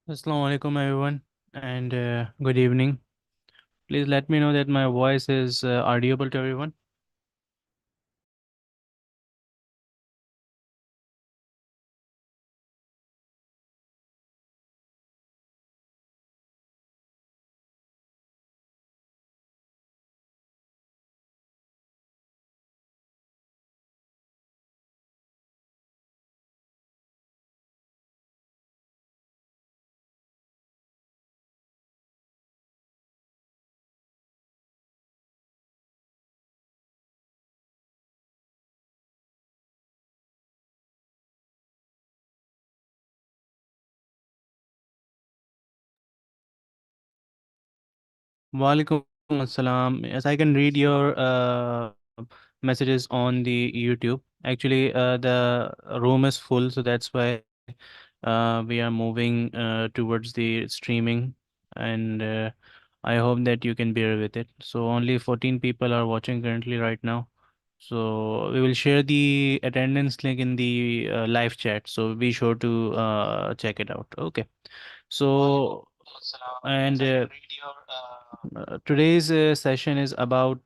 Assalamu alaikum everyone and good evening. Please let me know that my voice is audible to everyone. Walaikum assalam. Yes, I can read your messages on the YouTube. Actually, the room is full, so that's why we are moving towards the streaming, and I hope that you can bear with it. So only 14 people are watching currently right now. So we will share the attendance link in the live chat. So be sure to check it out. Okay. So and today's session is about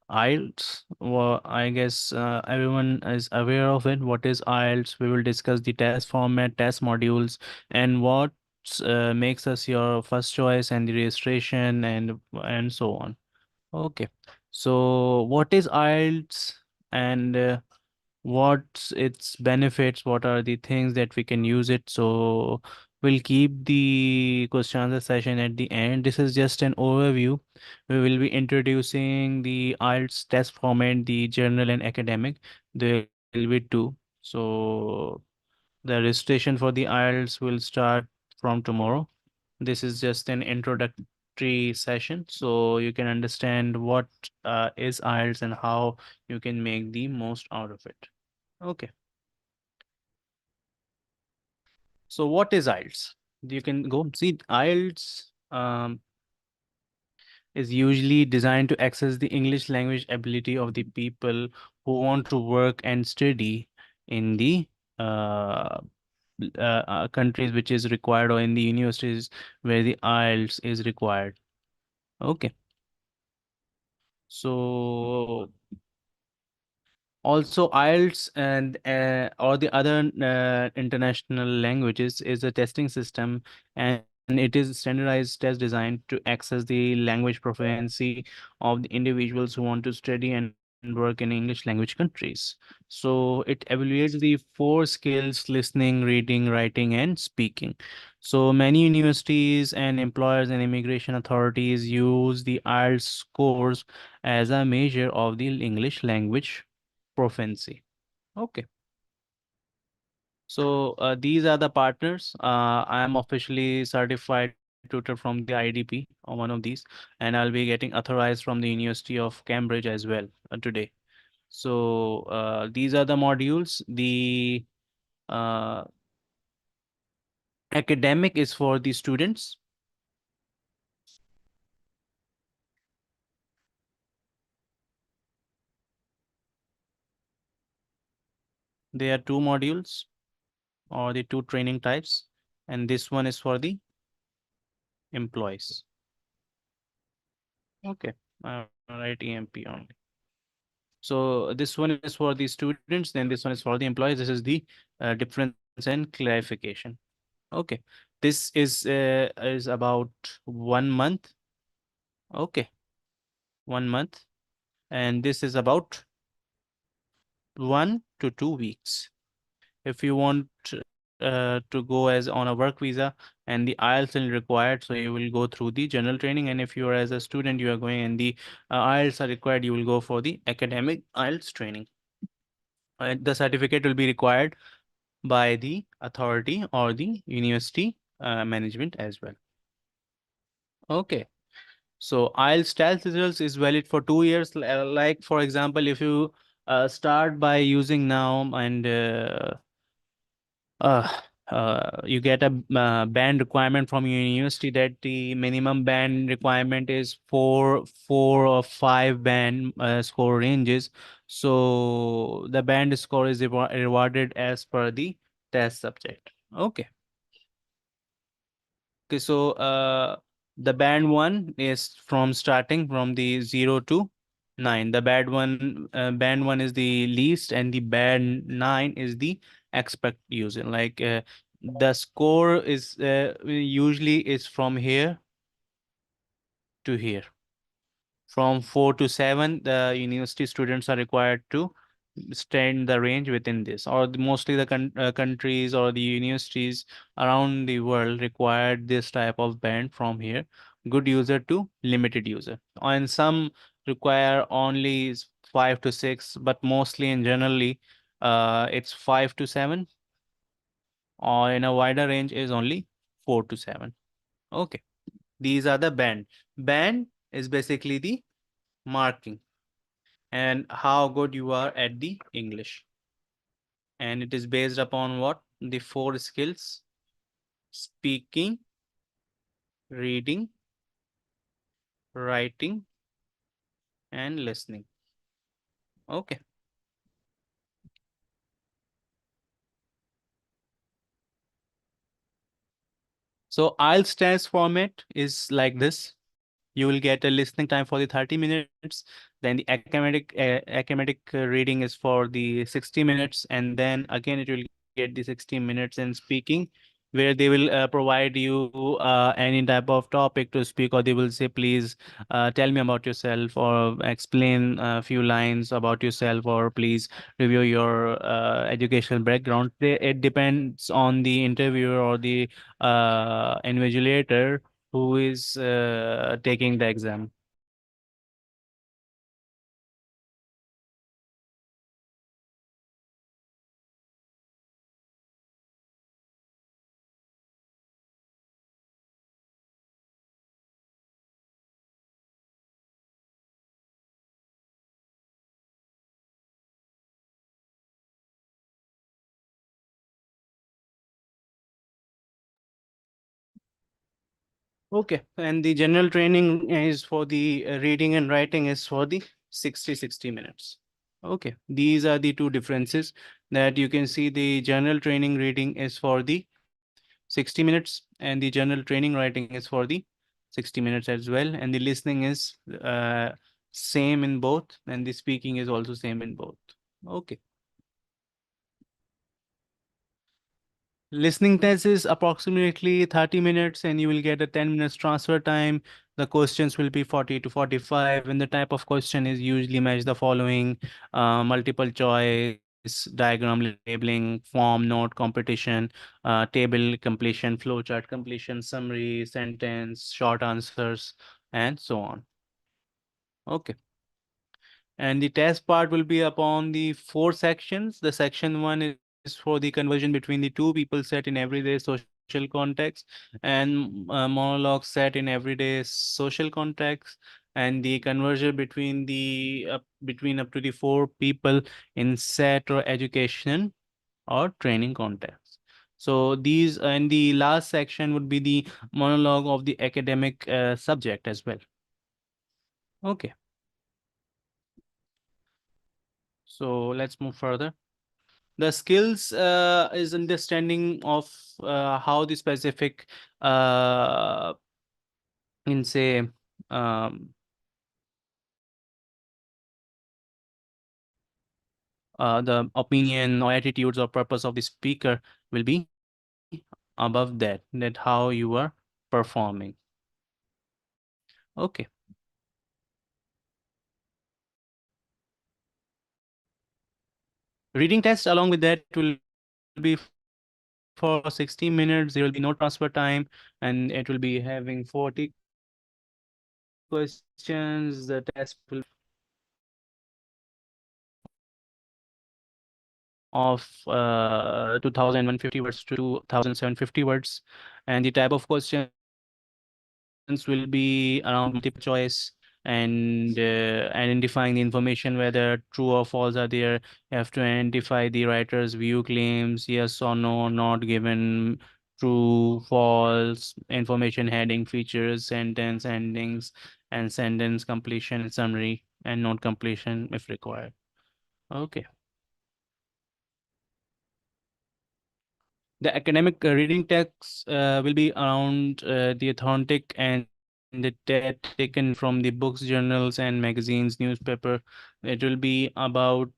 IELTS. Well, I guess everyone is aware of it. What is IELTS? We will discuss the test format, test modules, and what makes us your first choice and the registration and so on. Okay. So what is IELTS and what's its benefits? What are the things that we can use it? So we'll keep the question answer session at the end. This is just an overview. We will be introducing the IELTS test format, the general and academic. There will be two. So the registration for the IELTS will start from tomorrow. This is just an introductory session, so you can understand what is IELTS and how you can make the most out of it. Okay, so what is IELTS? You can go see IELTS is usually designed to access the English language ability of the people who want to work and study in the uh, countries which is required or in the universities where the IELTS is required. Okay. So also IELTS and or the other international languages is a testing system, and it is standardized test designed to access the language proficiency of the individuals who want to study and work in English language countries. So it evaluates the four skills: listening, reading, writing, and speaking. So many universities and employers and immigration authorities use the IELTS scores as a measure of the English language proficiency. Okay. So these are the partners. I am officially certified tutor from the IDP or one of these, and I'll be getting authorized from the University of Cambridge as well today. So these are the modules. The uh, academic is for the students. There are two modules or the two training types, and this one is for the employees. Okay, write EMP only. So this one is for the students, then this one is for the employees. This is the difference and clarification. Okay, this is about 1 month. Okay, 1 month, and this is about 1 to 2 weeks. If you want to go as on a work visa and the IELTS is required, so you will go through the general training. And if you are as a student, you are going and the IELTS are required, you will go for the academic IELTS training. The certificate will be required by the authority or the university management as well. Okay. So IELTS test results is valid for 2 years. Like for example, if you start by using now and uh, you get a band requirement from your university that the minimum band requirement is four or five band score ranges. So the band score is rewarded as per the test subject. Okay. Okay, so the band one is from starting from the 0 to 9. The band one is the least, and the band 9 is the expect user. Like the score is usually is from here to here. From 4 to 7, the university students are required to stay in the range within this, or mostly the countries or the universities around the world require this type of band from here, good user to limited user. And some require only 5 to 6, but mostly and generally, it's 5 to 7, or in a wider range is only 4 to 7. Okay, these are the band. Band is basically the marking and how good you are at the English. And it is based upon what? The four skills: speaking, reading, writing, and listening. Okay. So IELTS test format is like this. You will get a listening time for the 30 minutes. Then the academic reading is for the 60 minutes, and then again it will get the 60 minutes in speaking, where they will provide you any type of topic to speak, or they will say, please tell me about yourself, or explain a few lines about yourself, or please review your educational background. It depends on the interviewer or the invigilator who is taking the exam. Okay, and the general training is for the reading and writing is for the 60 minutes. Okay, these are the two differences that you can see. The general training reading is for the 60 minutes, and the general training writing is for the 60 minutes as well. And the listening is same in both, and the speaking is also same in both. Okay. Listening test is approximately 30 minutes, and you will get a 10 minutes transfer time. The questions will be 40 to 45, and the type of question is usually match the following: multiple choice, diagram labeling, form, note, competition, table completion, flowchart completion, summary, sentence, short answers, and so on. Okay. And the test part will be upon the four sections. The section one is for the conversion between the two people set in everyday social context, and monologue set in everyday social context, and the conversion between up to the four people in set or education or training context. So these, and the last section would be the monologue of the academic subject as well. Okay, so let's move further. The skills is understanding of how the specific in say um, the opinion or attitudes or purpose of the speaker will be above that how you are performing. Okay. Reading test along with that will be for 60 minutes. There will be no transfer time, and it will be having 40 questions. The test will be of 2150 words to 2750 words, and the type of questions will be around multiple choice, and identifying the information whether true or false are there. You have to identify the writer's view claims, yes or no, not given, true, false, information heading, features, sentence endings, and sentence completion and summary, and note completion if required. Okay. The academic reading text will be around the authentic and taken from the books, journals, and magazines, newspaper. It will be about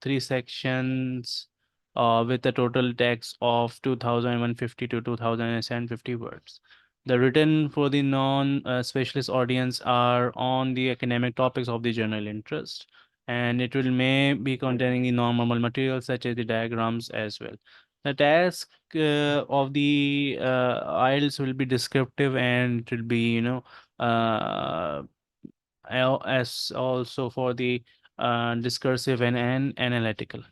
three sections with a total text of 2,150 to 2,750 words. The written for the non-specialist audience are on the academic topics of the general interest, and it will may be containing the non-normal materials such as the diagrams as well. The task of the IELTS will be descriptive, and it will be, uh, as also for the discursive and analytical.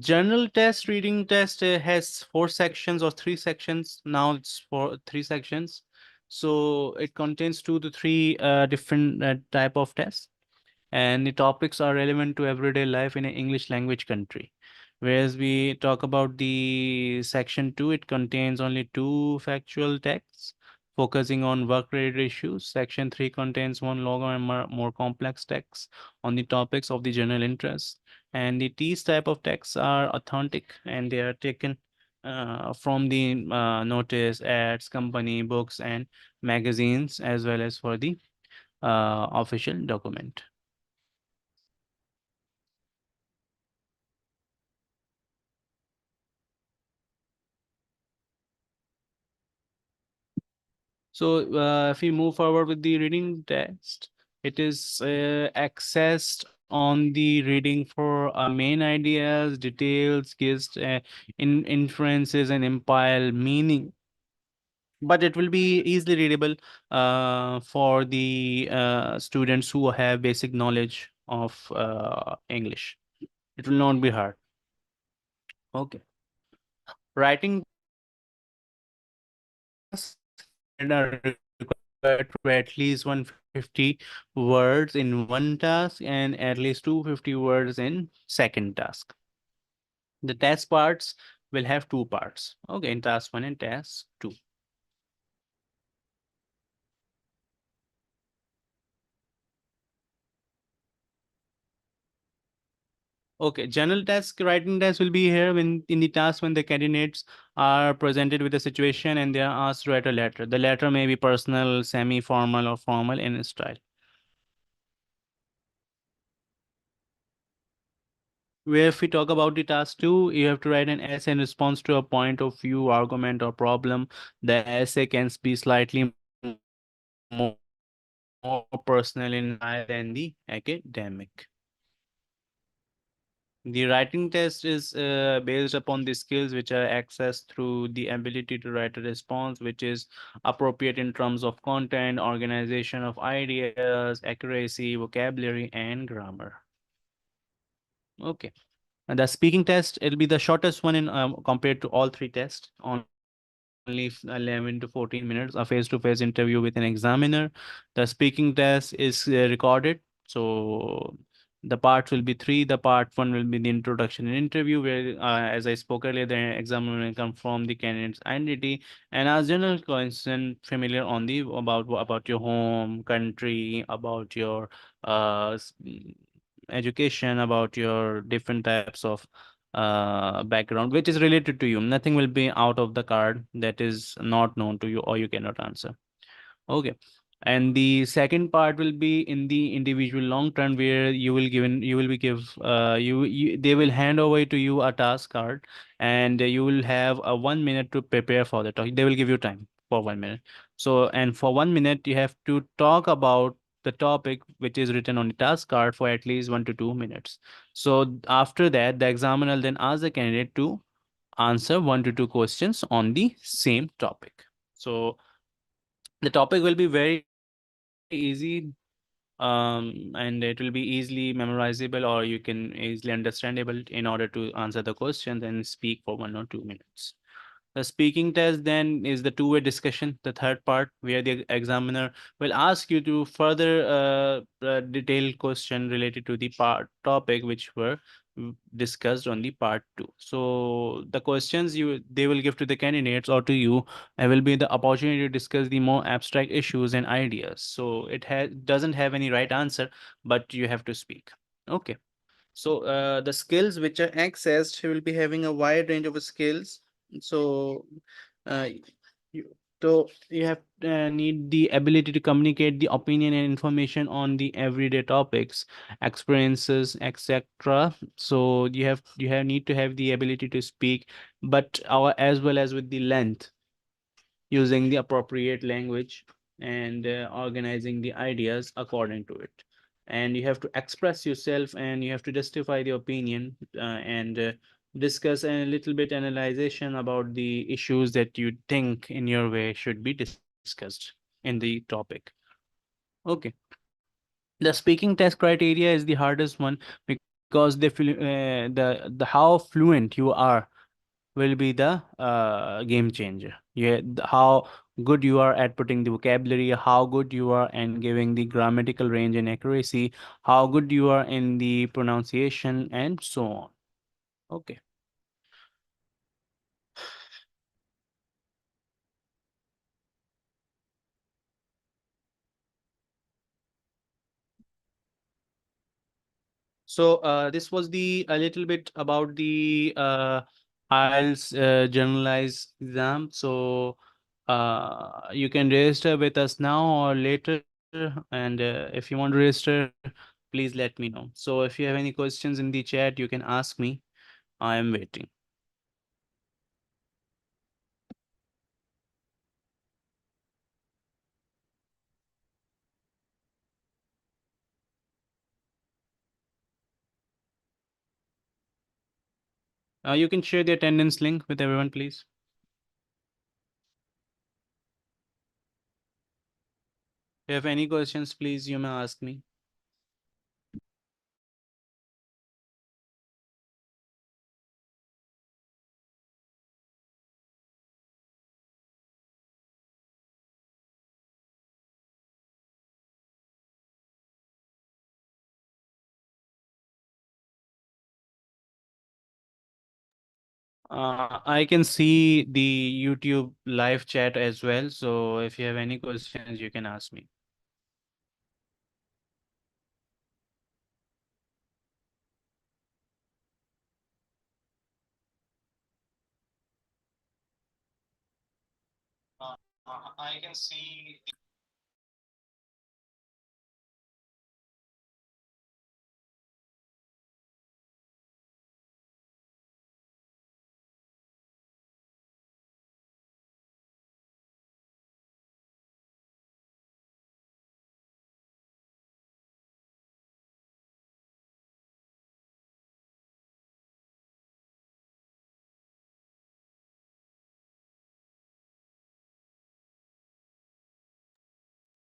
General test, reading test has four sections or three sections. Now it's for three sections. So it contains two to three different type of tests, and the topics are relevant to everyday life in an English language country. Whereas we talk about the section 2, it contains only two factual texts focusing on work-related issues. Section 3 contains one longer and more complex text on the topics of the general interest. And these type of texts are authentic, and they are taken from the notice, ads, company, books, and magazines, as well as for the official document. So, if we move forward with the reading text, it is accessed on the reading for main ideas, details, gives inferences, and impile meaning. But it will be easily readable for the students who have basic knowledge of English. It will not be hard. Okay. Writing and are required for at least 150 words in one task and at least 250 words in second task. The task parts will have two parts. Okay, in task one and task two. Okay, general task, writing task will be here when in the task when the candidates are presented with a situation and they are asked to write a letter. The letter may be personal, semi-formal, or formal in style. Where if we talk about the task two, you have to write an essay in response to a point of view, argument, or problem. The essay can be slightly more, more personal in style than the academic. The writing test is based upon the skills which are accessed through the ability to write a response, which is appropriate in terms of content, organization of ideas, accuracy, vocabulary, and grammar. Okay. And the speaking test, it'll be the shortest one in compared to all three tests. Only 11 to 14 minutes, a face-to-face interview with an examiner. The speaking test is recorded. So the parts will be three. The part one will be the introduction and interview, where, as I spoke earlier, the examiner will confirm the candidate's identity and ask general question familiar on the about your home, country, about your education, about your different types of background which is related to you. Nothing will be out of the card that is not known to you or you cannot answer. Okay. And the second part will be in the individual long term, where you will be give they will hand over to you a task card, and you will have a 1 minute to prepare for the talk. They will give you time for 1 minute. So, and for 1 minute you have to talk about the topic which is written on the task card for at least 1 to 2 minutes. So after that, the examiner will then ask the candidate to answer 1 to 2 questions on the same topic. So the topic will be very easy, and it will be easily memorizable, or you can easily understandable in order to answer the questions and speak for 1 or 2 minutes. The speaking test then is the two-way discussion, the third part, where the examiner will ask you to further detailed question related to the part topic which were discussed on the part two. So the questions they will give to the candidates or to you will be the opportunity to discuss the more abstract issues and ideas. So it doesn't have any right answer, but you have to speak. Okay. So the skills which are accessed will be having a wide range of skills. So uh, you, you have need the ability to communicate the opinion and information on the everyday topics, experiences, etc. So you have need to have the ability to speak, but our as well as with the length, using the appropriate language and organizing the ideas according to it. And you have to express yourself and you have to justify the opinion and discuss a little bit analyzation about the issues that you think in your way should be discussed in the topic. Okay. The speaking test criteria is the hardest one because the how fluent you are will be the game changer. Yeah, how good you are at putting the vocabulary, how good you are in giving the grammatical range and accuracy, how good you are in the pronunciation, and so on. Okay. So this was the a little bit about the IELTS generalized exam. So you can register with us now or later, and if you want to register, please let me know. So if you have any questions in the chat, you can ask me. I am waiting. You can share the attendance link with everyone, please. If you have any questions, please you may ask me. I can see the YouTube live chat as well. So if you have any questions, you can ask me. I can see.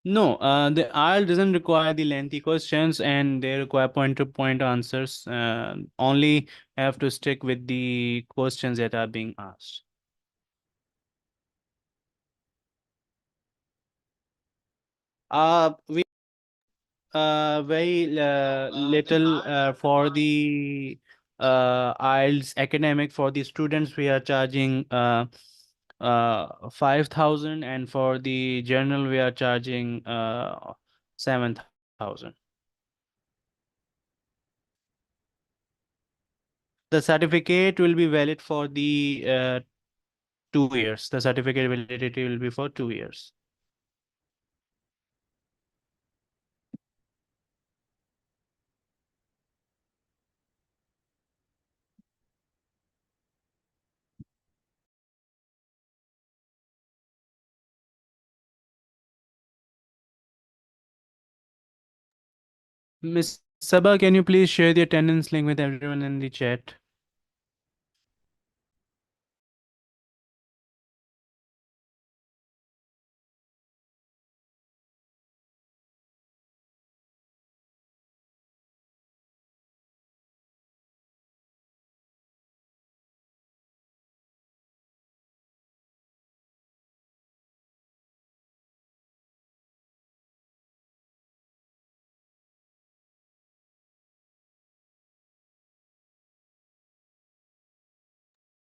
No, the IELTS doesn't require the lengthy questions and they require point-to-point answers. Only have to stick with the questions that are being asked. We very little for the IELTS academic. For the students, we are charging 5,000, and for the general, we are charging 7,000. The certificate will be valid for the 2 years. The certificate validity will be for 2 years. Miss Sabah, can you please share the attendance link with everyone in the chat?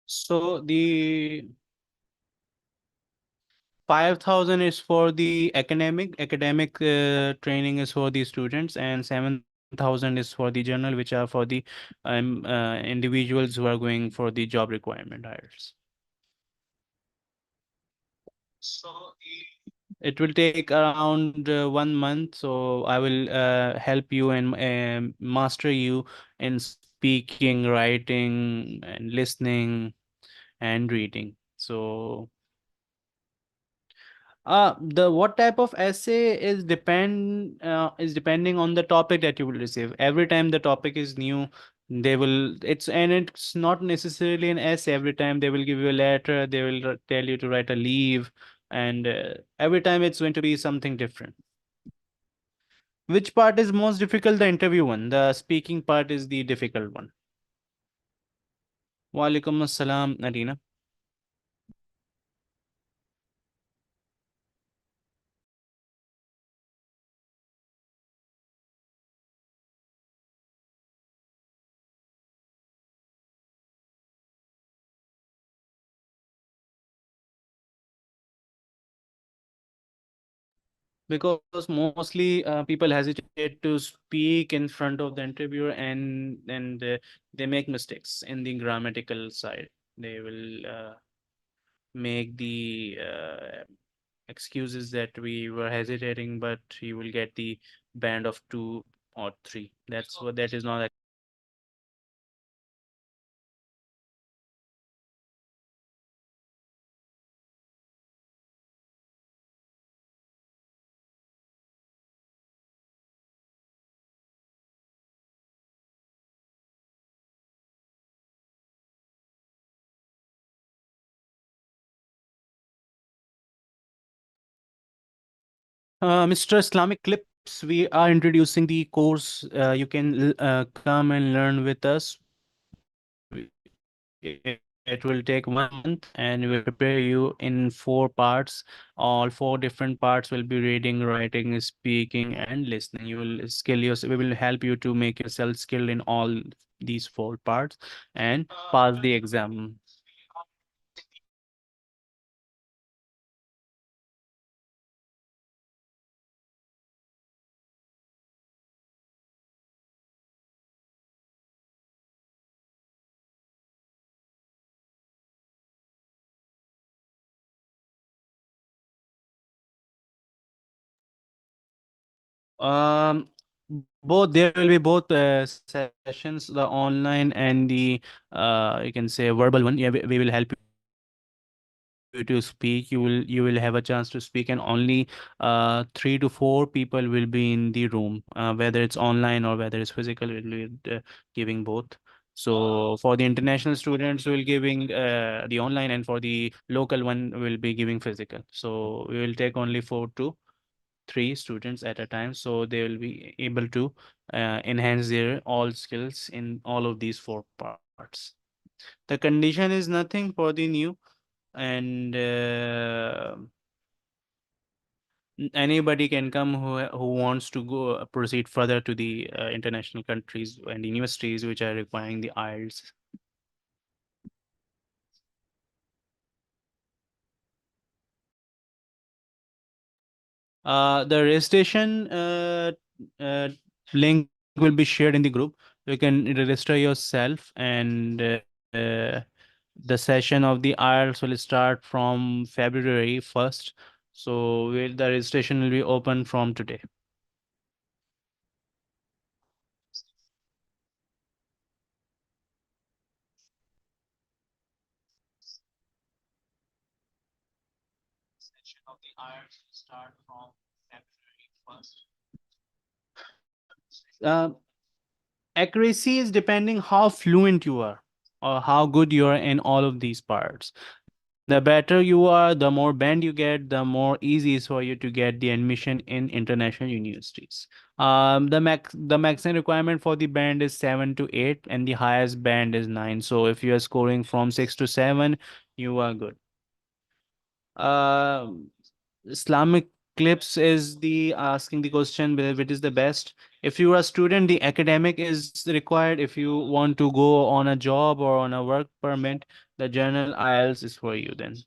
So the 5,000 is for the academic training is for the students, and 7,000 10,000 is for the general, which are for the individuals who are going for the job requirement hires. It will take around 1 month, so I will help you and master you in speaking, writing, and listening and reading. So the what type of essay is depending on the topic that you will receive. Every time the topic is new, they will it's not necessarily an essay. Every time they will give you a letter, they will tell you to write a leave, and every time it's going to be something different. Which part is most difficult? The interview one. The speaking part is the difficult one. Walaikum assalam, Nadina. Because mostly people hesitate to speak in front of the interviewer, and they make mistakes in the grammatical side. They will make the excuses that we were hesitating, but you will get the band of 2 or 3. That's what that is not. Mr. Islamic Clips, we are introducing the course. You can come and learn with us. It will take 1 month, and we will prepare you in 4 parts. All 4 different parts will be reading, writing, speaking, and listening. You will skill yourself. We will help you to make yourself skilled in all these 4 parts and pass the exam. Um, both there will be both sessions, the online and the you can say verbal one. Yeah, we will help you to speak. You will have a chance to speak, and only 3 to 4 people will be in the room, whether it's online or whether it's physical. We'll be giving both. So for the international students, we'll giving the online, and for the local one, we'll be giving physical. So we will take only 4 to 3 students at a time, so they will be able to enhance their all skills in all of these 4 parts. The condition is nothing for the new, and anybody can come who wants to go proceed further to the international countries and universities which are requiring the IELTS. The registration uh, link will be shared in the group. You can register yourself, and the session of the IELTS will start from February 1st. So the registration will be open from today. Session of the IELTS will start from February 1st. Uh, Accuracy is depending how fluent you are or how good you are in all of these parts. The better you are, the more band you get, the more easy is for you to get the admission in international universities. The maximum requirement for the band is 7 to 8, and the highest band is 9. So if you are scoring from 6 to 7, you are good. Um Islamic clips is the asking the question which is the best. If you are a student, the academic is required. If you want to go on a job or on a work permit, the general IELTS is for you then.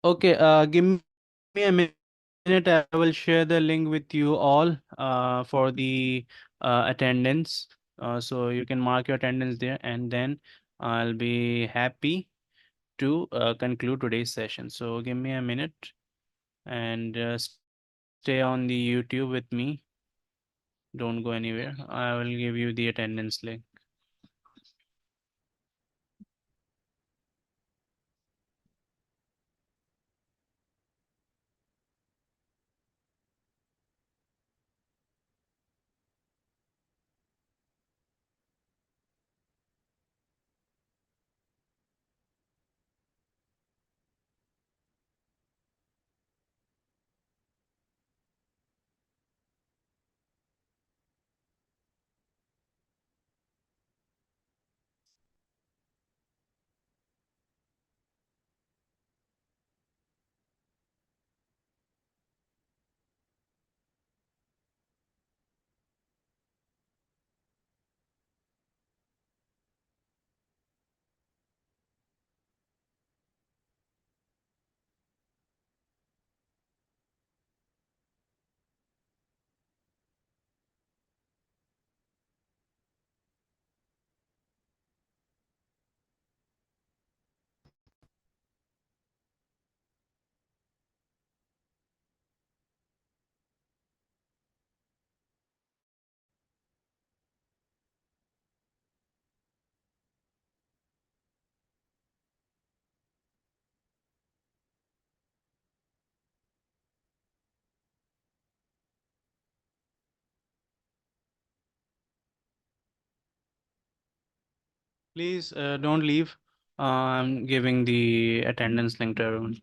Okay, give me a minute. I will share the link with you all for the attendance. So you can mark your attendance there, and then I'll be happy to conclude today's session. So give me a minute and stay on the YouTube with me. Don't go anywhere. I will give you the attendance link. Please don't leave. I'm giving the attendance link to everyone.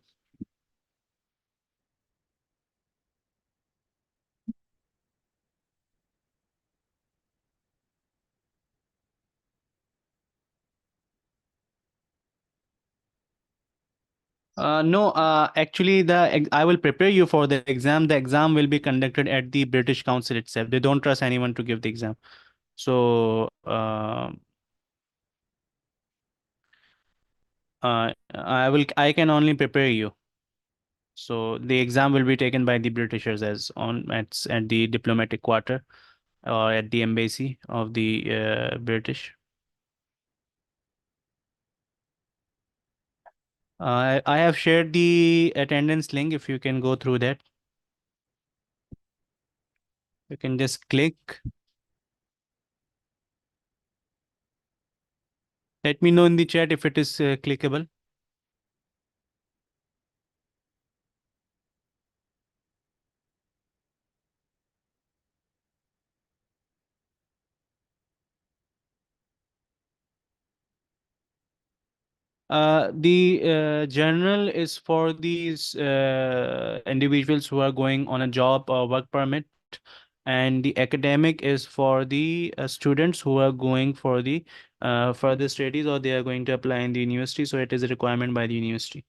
No, actually, I will prepare you for the exam. The exam will be conducted at the British Council itself. They don't trust anyone to give the exam. So, I can only prepare you. So the exam will be taken by the Britishers as on at the diplomatic quarter or at the embassy of the British. I have shared the attendance link. If you can go through that, you can just click. Let me know in the chat if it is clickable. The journal is for these individuals who are going on a job or work permit, and the academic is for the students who are going for the further studies or they are going to apply in the university. So it is a requirement by the university.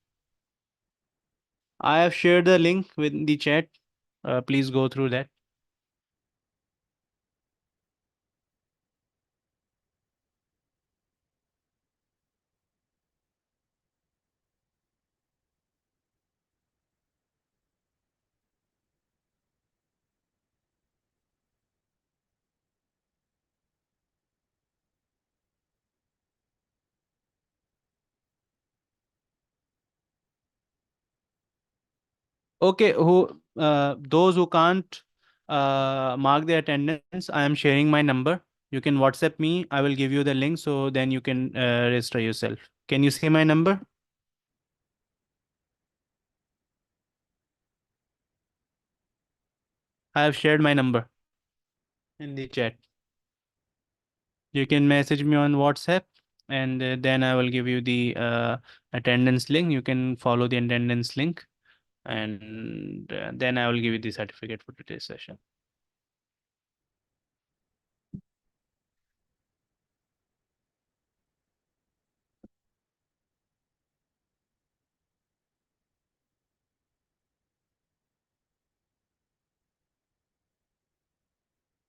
I have shared the link with the chat. Please go through that. Okay, who those who can't mark their attendance, I am sharing my number. You can WhatsApp me. I will give you the link so then you can register yourself. Can you see my number? I have shared my number in the chat. You can message me on WhatsApp and then I will give you the attendance link. You can follow the attendance link and then I will give you the certificate for today's session.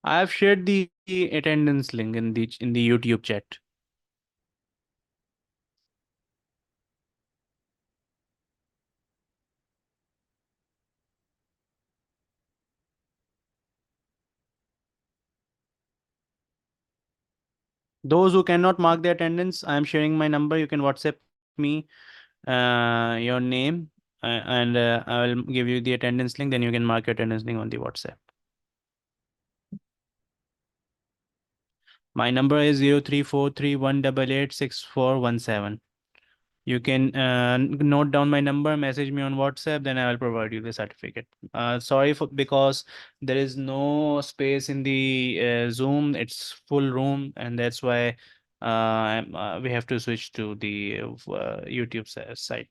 I have shared the attendance link in the YouTube chat. Those who cannot mark their attendance, I am sharing my number. You can WhatsApp me your name, and I will give you the attendance link. Then you can mark your attendance link on the WhatsApp. My number is 0343188647. You can note down my number, message me on WhatsApp, then I will provide you the certificate. Sorry for because there is no space in the Zoom. It's full room, and that's why we have to switch to the YouTube site.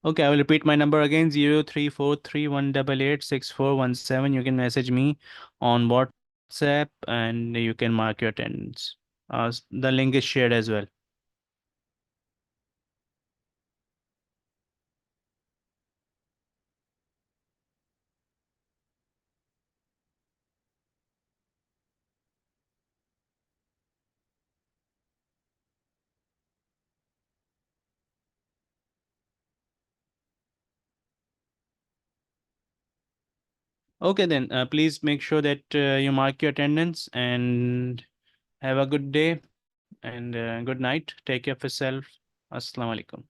Okay, I will repeat my number again: 0343188647. You can message me on WhatsApp, and you can mark your attendance. The link is shared as well. Okay, then please make sure that you mark your attendance and have a good day and good night. Take care of yourself. Assalamu alaikum.